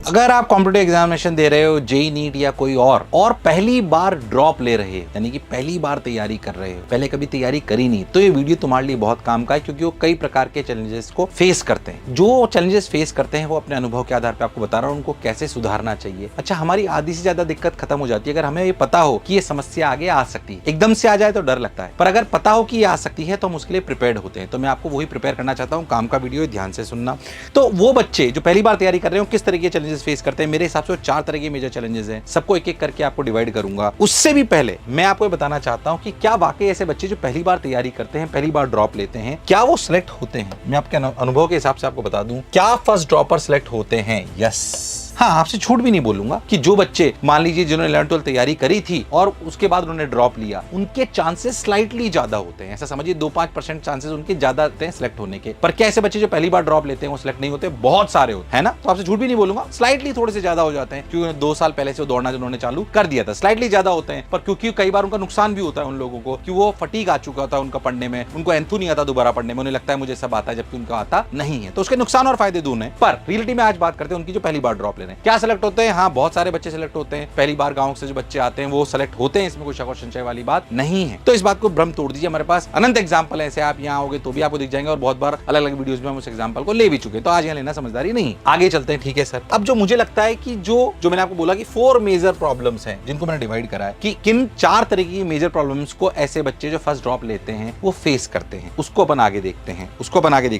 अगर आप competitive examination दे रहे हो, जेई नीट या कोई और पहली बार ड्रॉप ले रहे हो, यानी कि पहली बार तैयारी कर रहे हो, पहले कभी तैयारी करी नहीं, तो ये वीडियो तुम्हारे लिए बहुत काम का है, क्योंकि वो कई प्रकार के चैलेंजेस को फेस करते हैं। जो चैलेंजेस फेस करते हैं वो अपने अनुभव के आधार पर आपको बता रहा हूं, उनको कैसे सुधारना चाहिए। अच्छा, हमारी आधी से ज्यादा दिक्कत खत्म हो जाती है अगर हमें ये पता हो कि ये समस्या आगे आ सकती है। एकदम से आ जाए तो डर लगता है, पर अगर पता हो कि ये आ सकती है तो हम उसके लिए प्रिपेयर्ड होते हैं। तो मैं आपको वही प्रिपेयर करना चाहता हूँ। काम का वीडियो ध्यान से सुनना। तो वो बच्चे जो पहली बार तैयारी कर रहे हो किस तरह के चैलेंजेस फेस करते हैं, मेरे हिसाब से 4 तरह के मेजर चैलेंजेस हैं। सबको एक एक करके आपको डिवाइड करूंगा। उससे भी पहले मैं आपको ये बताना चाहता हूं कि क्या वाकई ऐसे बच्चे जो पहली बार तैयारी करते हैं, पहली बार ड्रॉप लेते हैं, क्या वो सिलेक्ट होते हैं। मैं आपके अनुभव के हिसाब से आपको बता दूं, क्या फर्स्ट ड्रॉपर सिलेक्ट होते हैं? यस। हाँ, आपसे झूठ भी नहीं बोलूंगा कि जो बच्चे मान लीजिए जिन्होंने 11-12 तैयारी करी थी और उसके बाद उन्होंने ड्रॉप लिया, उनके चांसेस स्लाइटली ज्यादा होते हैं। ऐसा समझिए 2-5% चांसेस उनके ज्यादा होते हैं सिलेक्ट होने के। पर क्या ऐसे बच्चे जो पहली बार ड्रॉप लेते हैं वो सिलेक्ट नहीं होते? बहुत सारे होते हैं ना। तो आपसे झूठ भी नहीं बोलूंगा, स्लाइटली थोड़े से ज्यादा हो जाते हैं, क्योंकि 2 साल पहले से दौड़ना जिन्होंने चालू कर दिया था, स्लाइटली ज्यादा होते हैं। पर क्योंकि कई बार उनका नुकसान भी होता है उन लोगों को, कि वो फटीग आ चुका होता है उनका पढ़ने में, उनको एंथू नहीं आता दोबारा पढ़ने में, उन्हें लगता है मुझे सब आता है, जबकि उनका आता नहीं है। तो उसके नुकसान और फायदे दूर हैं। पर रियलिटी में आज बात करते हैं उनकी जो पहली बार ड्रॉप ले रहे हैं, क्या सिलेक्ट होते हैं? हाँ, बहुत सारे बच्चे सिलेक्ट होते हैं। पहली बार गांव से जो बच्चे आते हैं वो सिलेक्ट होते हैं, इसमें कोई शक और संशय वाली बात नहीं है। तो इस बात को भ्रम तोड़ दीजिए। हमारे पास अनंत एग्जांपल है, ऐसे आप यहाँ आओगे तो भी आपको दिख जाएंगे, और बहुत बार अलग अलग वीडियोस में हम उस एग्जांपल को ले भी चुके हैं। तो आज यहाँ लेना समझदारी नहीं। आगे चलते हैं, ठीक है सर। अब जो मुझे लगता है कि जो मैंने आपको बोला कि 4 मेजर प्रॉब्लम्स हैं जिनको मैंने डिवाइड करा है, कि किन 4 तरह की मेजर प्रॉब्लम्स को ऐसे बच्चे जो फर्स्ट ड्रॉप लेते हैं वो फेस करते हैं, उसको अपन आगे देखते हैं।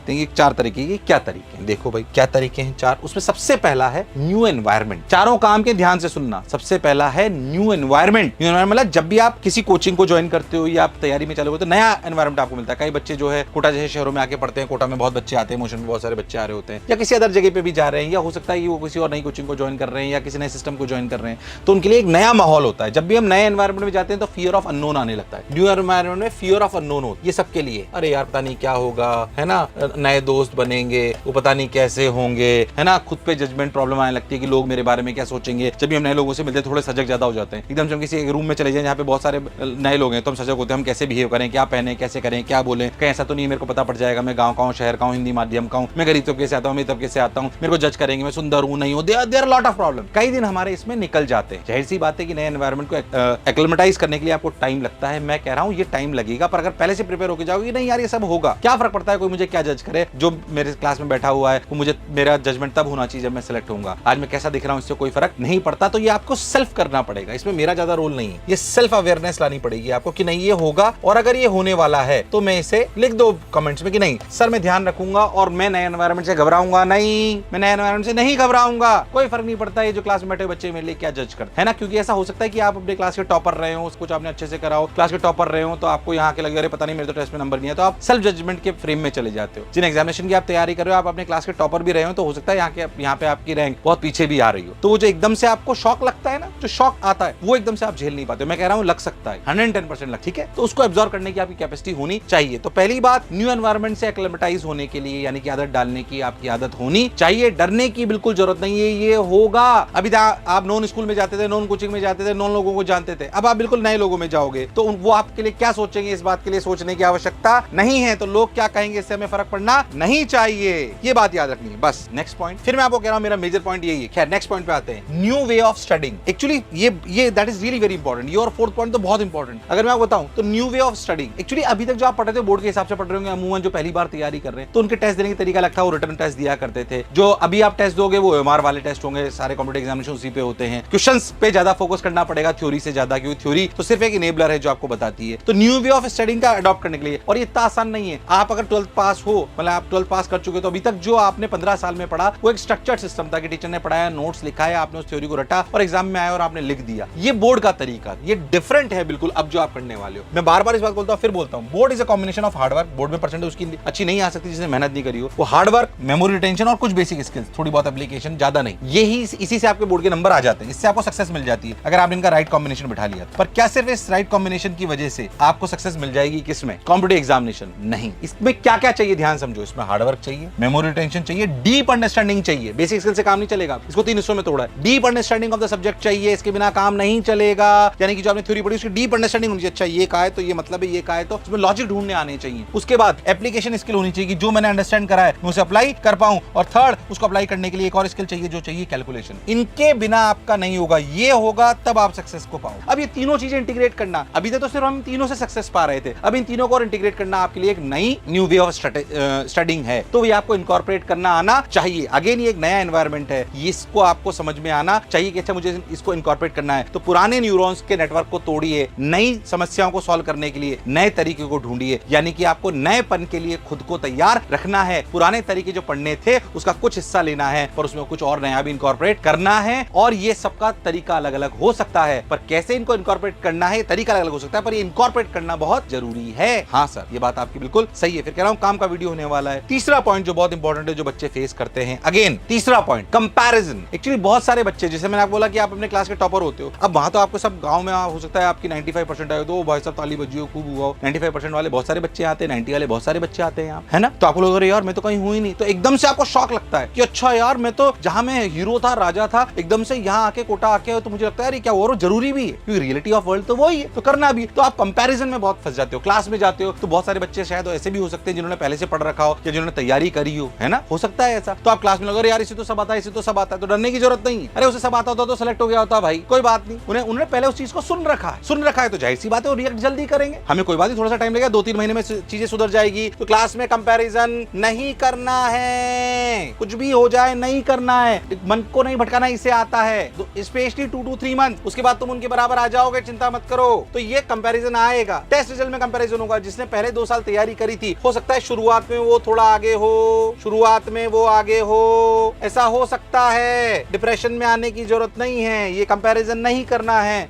कि 4 तरीके के क्या तरीके हैं। देखो भाई, क्या तरीके हैं 4। उसमें सबसे पहला है न्यू एनवायरनमेंट। चारों काम के ध्यान से सुनना। सबसे पहला है न्यू एनवायरनमेंट। न्यू एनवायरनमेंट मतलब जब भी आप किसी कोचिंग को ज्वाइन करते हो या आप तैयारी में चले हो तो नया एनवायरनमेंट आपको मिलता है। कई बच्चे जो है कोटा जैसे शहरों में आके पढ़ते हैं, कोटा में बहुत बच्चे आते हैं, मोशन में बहुत सारे बच्चे आ रहे होते हैं, या किसी अदर जगह पे भी जा रहे हैं, या हो सकता है कि वो किसी और नई कोचिंग को ज्वाइन कर रहे हैं या किसी नए सिस्टम को ज्वाइन कर रहे हैं, तो उनके लिए एक नया माहौल होता है। जब भी हम नए एनवायरनमेंट में जाते हैं तो फियर ऑफ अननोन आने लगता है। न्यू एनवायरनमेंट में फियर ऑफ अननोन होता है। ये सबके लिए, अरे यार पता नहीं क्या होगा, है ना, नए दोस्त बनेंगे, वो पता नहीं कैसे होंगे, है ना, खुद पे जजमेंट प्रॉब्लम आने लगती है कि लोग मेरे बारे में क्या सोचेंगे। जब भी हम नए लोगों से मिलते हैं थोड़े सजग ज्यादा हो जाते हैं। एकदम से हम किसी एक रूम में चले जाएं जहाँ पे बहुत सारे नए लोग हैं तो हम सजग होते हैं, हम कैसे बिहेव करें, क्या पहने, कैसे करें, क्या बोलें, कहीं ऐसा तो नहीं मेरे को पता पड़ जाएगा मैं गाँव का हूँ, शहर का हूँ, हिंदी माध्यम का हूँ, मैं गरीब तबके से आता हूँ, मैं तबके से आता हूँ, मेरे को जज करेंगे, मैं सुंदर हूँ नहीं हूँ। There lot of problem. कई दिन हमारे इसमें निकल जाते हैं। जाहिर सी बात है कि नए एनवायरनमेंट को एक्लिमेटाइज करने के लिए आपको टाइम लगता है। मैं कह रहा हूँ ये टाइम लगेगा, पर अगर पहले से प्रिपेयर होकर जाओगे नहीं यार ये सब होगा, क्या फर्क पड़ता है, कोई मुझे क्या जज करे, जो मेरे क्लास में बैठा हुआ है वो मुझे, मेरा जजमेंट तब होना चाहिए जब मैं सिलेक्ट होऊंगा, आज मैं कैसा दिख रहा हूँ इससे कोई फर्क नहीं पड़ता। तो ये आपको सेल्फ करना पड़ेगा, इसमें मेरा ज्यादा रोल नहीं है। ये सेल्फ अवेयरनेस लानी पड़ेगी आपको कि नहीं ये होगा, और अगर ये होने वाला है तो मैं इसे लिख दो कमेंट्स में कि नहीं सर मैं ध्यान रखूंगा और मैं नए एनवायरनमेंट से घबराऊंगा नहीं, मैं नए एनवायरनमेंट से नहीं घबराऊंगा। कोई फर्क नहीं पड़ता ये जो क्लास में बैठे बच्चे मेरे लिए क्या जज करते हैं ना, क्योंकि ऐसा हो सकता है कि आप अपने क्लास के टॉपर रहे हो, कुछ आपने अच्छे से कराओ, क्लास के टॉपर रहे हो, तो आपको यहाँ के लगे अरे पता नहीं मेरे तो टेस्ट में नंबर नहीं है, तो आप सेल्फ जजमेंट के फ्रेम में चले जाते हो। जिन एग्जामिनेशन की आप तैयारी कर रहे हो, आप अपने क्लास के टॉपर भी रहे हो, तो हो सकता है यहाँ पे आपकी रैंक बहुत पीछे भी आ रही हो, तो वो जो एकदम से आपको शॉक लगता है ना, जो शॉक आता है वो एकदम से आप झेल नहीं पाते। मैं कह रहा हूँ लग सकता है 110% लग, ठीक है, तो उसको एब्जॉर्ब करने की आपकी कैपेसिटी होनी चाहिए। तो पहली बात, न्यू एनवायरनमेंट से एक्लिमेटाइज होने के लिए यानी कि आदत डालने की आपकी आदत होनी चाहिए। डरने की बिल्कुल जरूरत नहीं है, ये होगा। अभी आप नॉन स्कूल में जाते थे, नॉन कोचिंग में जाते थे, नॉन लोगों को जानते थे, अब आप बिल्कुल नए लोगों में जाओगे तो वो आपके लिए क्या सोचेंगे, इस बात के लिए सोचने की आवश्यकता नहीं है। तो लोग क्या कहेंगे इससे हमें फर्क पड़ना नहीं चाहिए, ये बात याद रखनी है बस। नेक्स्ट पॉइंट, फिर मैं आपको कह रहा हूं मेरा मेजर पॉइंट यही है। खैर नेक्स्ट पॉइंट पे आते हैं, new way of studying. Actually ये that is really very important. ये और 4th पॉइंट तो बहुत इंपॉर्टेंट। अगर मैं आपको बताऊं तो new way of studying, actually अभी तक जो आप पढ़ रहे थे बोर्ड के हिसाब से पढ़ रहे होंगे, अमूमन जो पहली बार तैयारी कर रहे हैं तो उनके टेस्ट देने का तरीका लगता है, वो रिटर्न टेस्ट दिया करते थे। जो अभी आप टेस्ट दोगे वो ओएमआर वाले टेस्ट होंगे, सारे कॉम्पिटिटिव एग्जामिनेशन उसी पे होते हैं। क्वेश्चंस पे ज्यादा फोकस करना पड़ेगा थ्योरी से ज्यादा, क्योंकि थ्योरी तो सिर्फ एक इनेबलर है जो आपको बताती है। तो न्यू वे ऑफ स्टडिंग का अडॉप्ट करने के लिए, और ये इतना आसान नहीं है। आप अगर 12th पास हो, मतलब आप 12th पास कर चुके तो अभी तक जो आपने 15 साल में पढ़ा वो एक स्ट्रक्चर्ड सिस्टम था कि टीचर ने पढ़ाया, नोट्स लिखा है, आपने उस थ्योरी को रटा और एग्जाम में आया और आपने लिख दिया। ये बोर्ड का तरीका, ये डिफरेंट है बिल्कुल अब जो आप करने वाले हो। मैं बार बार इस बात बोलता हूं, फिर बोलता हूं, board is a combination of hard work. Board में परसेंटेज उसकी अच्छी नहीं आ सकती जिसने मेहनत नहीं करी हो। वो हार्डवर्क, मेमोरी रिटेंशन और कुछ बेसिक स्किल्स, थोड़ी बहुत एप्लीकेशन, ज्यादा नहीं। यही इसी से आपके बोर्ड के नंबर आ जाते हैं, इससे आपको सक्सेस मिल जाती है अगर आपने इनका राइट कॉम्बिनेशन बिठा लिया। पर क्या सिर्फ इस राइट कॉम्बिनेशन की वजह से आपको सक्सेस मिल जाएगी? किसमें? Competitive examination? नहीं। इसमें क्या क्या चाहिए ध्यान समझो। इसमें हार्डवर्क चाहिए, मेमोरी रिटेंशन चाहिए, डीप अंडरस्टैंडिंग चाहिए। बेसिक स्किल से काम नहीं चलेगा। चलेगा। इसको 3 हिस्सों में तोड़ा है। Deep understanding of the subject चाहिए, इसके बिना काम नहीं चलेगा। यानी कि जो आपने थ्योरी पढ़ी उसकी डीप अंडरस्टैंडिंग होनी चाहिए। अच्छा ये कहा है तो ये मतलब है, ये कहा है तो उसमें लॉजिक ढूंढने आने चाहिए। उसके बाद एप्लीकेशन स्किल होनी चाहिए कि जो मैंने अंडरस्टैंड करा है मैं उसे अप्लाई कर पाऊं। और थर्ड, उसको अप्लाई करने के लिए एक और स्किल चाहिए, जो चाहिए कैलकुलेशन। इनके बिना आपका नहीं होगा, ये होगा तब आप सक्सेस को पाओ। अब ये तीनों चीजें इंटीग्रेट करना, अभी तक तो सिर्फ हम तीनों से सक्सेस पा रहे थे, अब इन तीनों को और इंटीग्रेट करना आपके लिए एक नई न्यू वे ऑफ स्टडिंग है, तो ये आपको इनकॉर्पोरेट करना आना चाहिए। अगेन ये एक नया एनवायरनमेंट है, इसको आपको समझ में आना चाहिए कि अच्छा मुझे इसको इनकॉर्पोरेट करना है। तो पुराने न्यूरॉन्स के नेटवर्क को तोड़िए, नई समस्याओं को सॉल्व करने के लिए नए तरीके को ढूंढिए। यानी कि आपको नएपन के लिए खुद को तैयार रखना है। पुराने तरीके जो पढ़ने थे उसका कुछ हिस्सा लेना है, पर उसमें कुछ और नया भी इनकॉर्पोरेट करना है। और ये सबका तरीका अलग अलग हो सकता है, पर कैसे इनको इनकॉर्पोरेट करना है तरीका अलग अलग हो सकता है, पर ये इनकॉर्पोरेट करना बहुत जरूरी है। हाँ सर, ये बात आपकी बिल्कुल सही है। फिर कह रहा हूं काम का वीडियो होने वाला है। तीसरा पॉइंट जो बहुत इंपॉर्टेंट है, जो बच्चे फेस करते हैं, अगेन तीसरा पॉइंट, कंपैरिजन। एक्चुअली बहुत सारे बच्चे, जैसे मैंने आपको बोला कि आप अपने क्लास के टॉपर होते हो, अब वहां तो आपको सब गांव में हो सकता है आपकी 95% आए तो भाई साहब ताली बजी हो, खूब हुआ हो। 95% वाले बहुत सारे बच्चे आते हैं, 90 वाले बहुत सारे बच्चे आते हैं यहाँ, है ना। तो आपको लोग यार मैं तो कहीं हुई ही नहीं, तो एकदम से आपको शॉक लगता है कि अच्छा यार मैं तो जहां मैं हीरो था, राजा था, एकदम से यहाँ आके कोटा आके, तो मुझे लगता है क्या और जरूरी भी है, क्योंकि रियलिटी ऑफ वर्ल्ड तो वही है, तो करना भी। तो आप कंपैरिजन में बहुत फंस जाते हो। क्लास में जाते हो तो बहुत सारे बच्चे शायद ऐसे भी हो सकते हैं जिन्होंने पहले से पढ़ रखा हो या जिन्होंने तैयारी करी हो, है ना, हो सकता है ऐसा। तो आप क्लास में लगे यार इसे तो सब आता है, इसे तो सब आता है, तो डरने की जरूरत नहीं है। अरे उसे सब आता होता तो सिलेक्ट हो गया होता भाई, कोई बात नहीं। उन्होंने पहले उस चीज को सुन रखा है तो जाहिर सी बात है वो रिएक्ट जल्दी करेंगे। हमें कोई बात नहीं, थोड़ा सा टाइम लगेगा, 2-3 महीने में चीजें सुधर जाएगी। तो क्लास में कंपैरिजन नहीं करना है, कुछ भी हो जाए नहीं करना है, मन को नहीं भटकाना, इसे आता है। तो स्पेशली 2 to 3 मंथ, उसके बाद तुम उनके बराबर आ जाओगे, चिंता मत करो। तो ये कंपैरिजन आएगा। टेस्ट रिजल्ट में कंपैरिजन होगा। जिसने पहले 2 साल तैयारी करी थी, हो सकता है शुरुआत में वो थोड़ा आगे हो, शुरुआत में वो आगे हो, ऐसा हो सकता है। डिप्रेशन में आने की जरूरत नहीं है, ये कंपैरिजन नहीं करना है।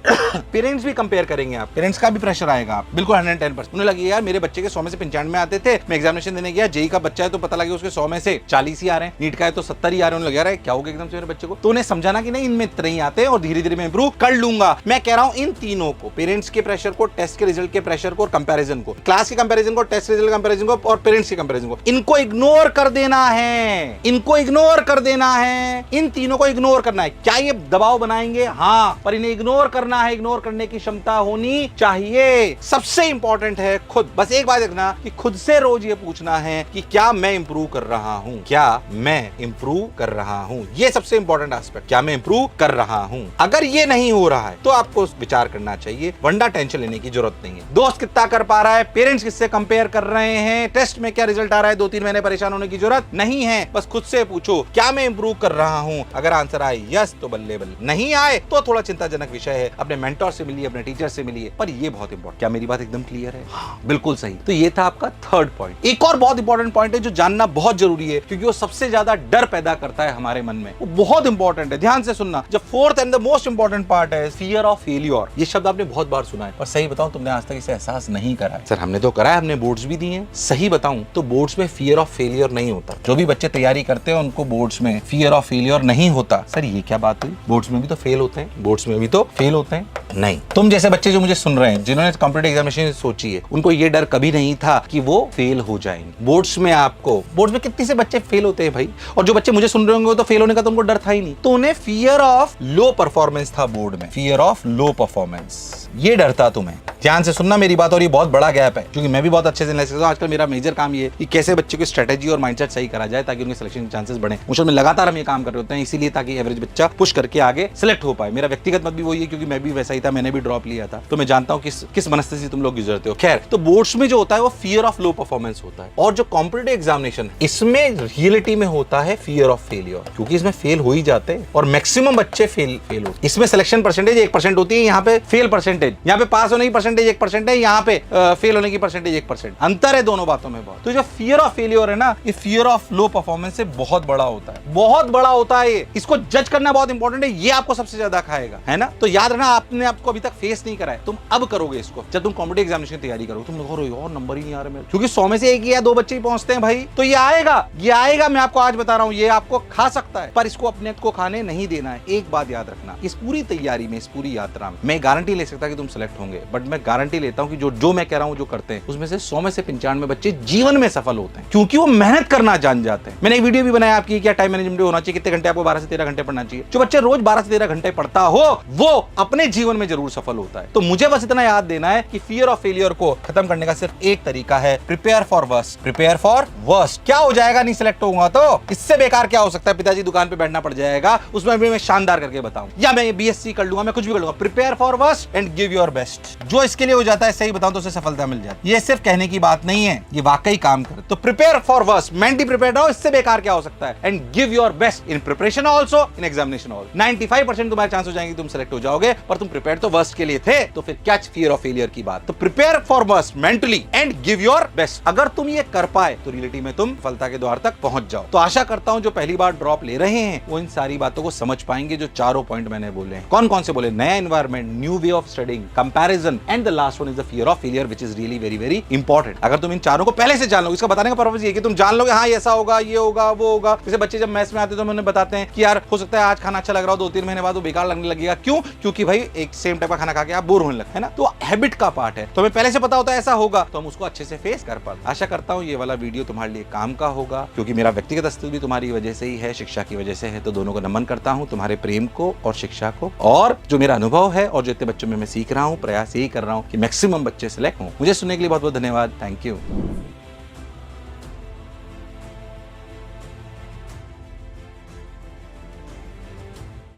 पेरेंट्स भी कंपेयर करेंगे, आप पेरेंट्स का भी प्रेशर आएगा, बिल्कुल 110%। उन्हें लगे यार मेरे बच्चे के 100 में से 95 आते थे, मैं एग्जामिनेशन देने गया, जेई का बच्चा है तो पता लगे उसके 100 में से 40 ही आ रहे हैं, नीट का है तो 70 ही आ रहे हैं। लगे क्या हो गया एकदम से मेरे बच्चे को। तो उन्हें समझाना कि नहीं इनमें इतने ही आते हैं और धीरे धीरे मैं इंप्रूव कर लूंगा। मैं कह रहा हूं इन तीनों को, पेरेंट्स के प्रेशर को, टेस्ट के रिजल्ट के प्रेशर को और कंपैरिजन को, क्लास के कंपैरिजन को, टेस्ट रिजल्ट कंपैरिजन को और पेरेंट्स के कंपैरिजन को, इनको इग्नोर कर देना है, इनको इग्नोर कर देना है, इन तीनों को इग्नोर करना है। क्या ये दबाव बनाएंगे? हाँ, पर इन्हें इग्नोर करना है, इग्नोर करने की क्षमता होनी चाहिए। सबसे इंपॉर्टेंट है खुद। बस एक बात देखना कि खुद से रोज ये पूछना है कि क्या मैं इंप्रूव कर रहा हूं, क्या मैं इंप्रूव कर रहा हूं। ये सबसे इंपॉर्टेंट एस्पेक्ट, क्या मैं इंप्रूव कर रहा हूं। अगर ये नहीं हो रहा है तो आपको विचार करना चाहिए, वरना टेंशन लेने की जरूरत नहीं है। दोस्त कितना कर पा रहा है, पेरेंट्स किससे कंपेयर कर रहे हैं, टेस्ट में क्या रिजल्ट आ रहा है, 2-3 महीने परेशान होने की जरूरत नहीं है। बस खुद से पूछो क्या मैं इंप्रूव कर रहा हूं। अगर आंसर आए यस तो बल्ले बल्ले, नहीं आए तो थोड़ा चिंताजनक विषय है। अपने मेंटर से मिलिए, अपने टीचर से मिलिए, पर ये बहुत इंपॉर्टेंट। क्या मेरी बात एकदम क्लियर है? हाँ, बिल्कुल सही। तो ये था आपका थर्ड पॉइंट। एक और बहुत इंपॉर्टेंट पॉइंट है जो जानना बहुत जरूरी है, क्योंकि वो सबसे ज्यादा डर पैदा करता है हमारे मन में। वो बहुत इंपॉर्टेंट है, ध्यान से सुनना। जो fourth and the most important part है फियर ऑफ फेलियर। ये शब्द आपने बहुत बार सुना है, पर सही बताऊं तुमने आज तक इसे एहसास नहीं करा है। सर हमने तो करा है, हमने बोर्ड्स भी दिए हैं। सही बताऊं तो बोर्ड्स में फियर ऑफ फेलियर नहीं होता। जो भी बच्चे तैयारी करते हैं उनको बोर्ड्स में फियर ऑफ फेलियर नहीं होता। सर ये क्या बात हुई, बोर्ड्स में भी तो फेल होते हैं, बोर्ड्स में भी तो फेल होते हैं। नहीं, तुम जैसे बच्चे जो मुझे सुन रहे हैं, जिन्होंने कॉम्पिटिटिव एग्जामिनेशन सोची है, उनको ये डर कभी नहीं था कि वो फेल हो जाएंगे। बोर्ड्स में आपको, बोर्ड्स में कितने से बच्चे फेल होते हैं भाई, और जो बच्चे मुझे सुन रहे होंगे तो फेल होने का तो उनको डर था ही नहीं। तो उन्हें फियर ऑफ लो परफॉर्मेंस था बोर्ड में, फियर ऑफ लो परफॉर्मेंस, ये डर था तुम्हें। ध्यान से सुनना मेरी बात, और ये बहुत बड़ा गैप है, क्योंकि मैं भी बहुत अच्छे से एनालिसिस करता हूं। आजकल मेरा मेजर काम ये है कि कैसे बच्चे की स्ट्रेटेजी और माइंडसेट सही करा जाए ताकि उनके सिलेक्शन के चांसेस बढ़े। मुश्किल में लगातार हम ये काम कर रहे होते हैं, इसीलिए ताकि एवरेज बच्चा पुश करके आगे सिलेक्ट हो पाए। मेरा व्यक्तिगत मत भी वही है, क्योंकि मैं भी वैसा ही था, मैंने भी ड्रॉप लिया था, तो मैं जानता हूं किस मनस्थिति से तुम लोग गुजरते हो। खैर, तो बोर्ड्स में जो होता है वो फियर ऑफ लो परफॉर्मेंस होता है, और जो कॉम्पिटिटिव एग्जामिनेशन है इसमें रियलिटी में होता है फियर ऑफ फेलियर, क्योंकि इसमें फेल हो ही जाते हैं और मैक्सिमम बच्चे फेल होते। इसमें सिलेक्शन परसेंटेज 1% होती है, यहाँ पे फेल परसेंटेज, यहाँ पे पास होने की परसेंटेज 1% है, यहाँ पे फेल होने की परसेंटेज 1%। अंतर है दोनों बातों में बहुत। तो जो फियर ऑफ फेलियर है ना, ये फियर ऑफ लो परफॉर्मेंस से बहुत बड़ा होता है, बहुत बड़ा होता है। इसको जज करना बहुत इंपॉर्टेंट है, ये आपको सबसे ज्यादा खाएगा, है ना। तो याद रखना, आपने आपको अभी तक फेस नहीं करा है, तुम अब करोगे इसको जब तुम कॉम्पिटिटिव एग्जामिनेशन की तैयारी करोगे। तुम देखो और नंबर ही नहीं आ रहे मेरे, क्योंकि 100 में से 1 या 2 बच्चे ही पहुंचते हैं भाई। तो ये आएगा, मैं आपको आज बता रहा हूं, ये आपको खा सकता है, पर इसको अपने को खाने नहीं देना है। एक बात याद रखना, इस पूरी तैयारी में, इस पूरी यात्रा में मैं गारंटी ले सकता कि तुम सेलेक्ट होंगे, बट मैं गारंटी लेता हूं कि जो मैं कह रहा हूं, जो करते हैं उसमें से 100 में से 95 बच्चे जीवन में सफल होते हैं, क्योंकि वो मेहनत करना जान जाते हैं। मैंने एक वीडियो भी बनाया आपकी, क्या टाइम मैनेजमेंट होना चाहिए, कितने कितने घंटे आपको 12 से 13 घंटे पढ़ना चाहिए। जो बच्चे रोज 12 से 13 घंटे पढ़ता हो वो अपने जीवन में जरूर सफल होता है। तो मुझे बस इतना याद देना है कि फियर ऑफ फेलियर को खत्म करने का सिर्फ एक तरीका है, prepare for worst. Prepare for worst क्या हो जाएगा, नहीं सिलेक्ट होगा तो इससे बेकार क्या हो सकता है, पिताजी दुकान पे बैठना पड़ जाएगा, उसमें भी मैं शानदार करके बताऊं, या मैं बीएससी कर लूंगा, मैं कुछ भी कर लूंगा। Prepare for worst and give your best. जो इसके लिए हो जाता है सही बताऊं तो उसे सफलता मिल जाती है। ये सिर्फ कहने की बात नहीं है, ये वाकई काम करे। तो prepare for worst, mentally prepared रहो, इससे बेकार क्या हो सकता है, and give your best in preparation also, in examination also. 95% तुम्हारे चांस हो जाएंगे तुम सेलेक्ट हो जाओगे, पर तुम प्रिपेयर तो वर्स्ट के लिए थे, तो फिर क्या फियर ऑफ फेलियर की बात। तो prepare for worst mentally and give your best. अगर तुम ये कर पाए तो रियलिटी में तुम सफलता के द्वार तक पहुंच जाओ। तो आशा करता हूं जो पहली बार ड्रॉप ले रहे हैं वो इन सारी बातों को समझ पाएंगे, जो चारों पॉइंट मैंने बोले हैं। कौन कौन से बोले, नया environment, new way of studying, comparison, and the last one is the fear of failure, which is really very very important. अगर तुम इन चारों को पहले से जान लो, इसका बताने का पर्पस ये कि तुम जान लोगे हाँ ऐसा होगा, ये होगा, वो होगा। जैसे बच्चे जब मैथ्स में आते तो उन्हें बताते हैं कि यार हो सकता है आज खाना अच्छा लग रहा हो, 2-3 महीने बाद वो बेकार लगने लगेगा। क्यों? क्योंकि भाई एक सेम टाइप का खाना खा के आप बोर होने लगते हैं ना। तो हैबिट का पार्ट है, तो हमें पहले से पता होता है ऐसा होगा, तो हम उसको अच्छे से फेस कर पाते। आशा करता हूँ ये वाला वीडियो तुम्हारे लिए काम का होगा, क्योंकि मेरा व्यक्तिगत अस्तित्व भी तुम्हारी वजह से ही है, शिक्षा की वजह से है। तो दोनों को नमन करता हूँ, तुम्हारे प्रेम को और शिक्षा को, और जो मेरा अनुभव है और जो इतने बच्चों में मैं सीख रहा हूँ, प्रयास यही कर रहा हूँ कि मैक्सिमम बच्चे सिलेक्ट हों। मुझे सुनने के लिए बहुत बहुत धन्यवाद। Thank you.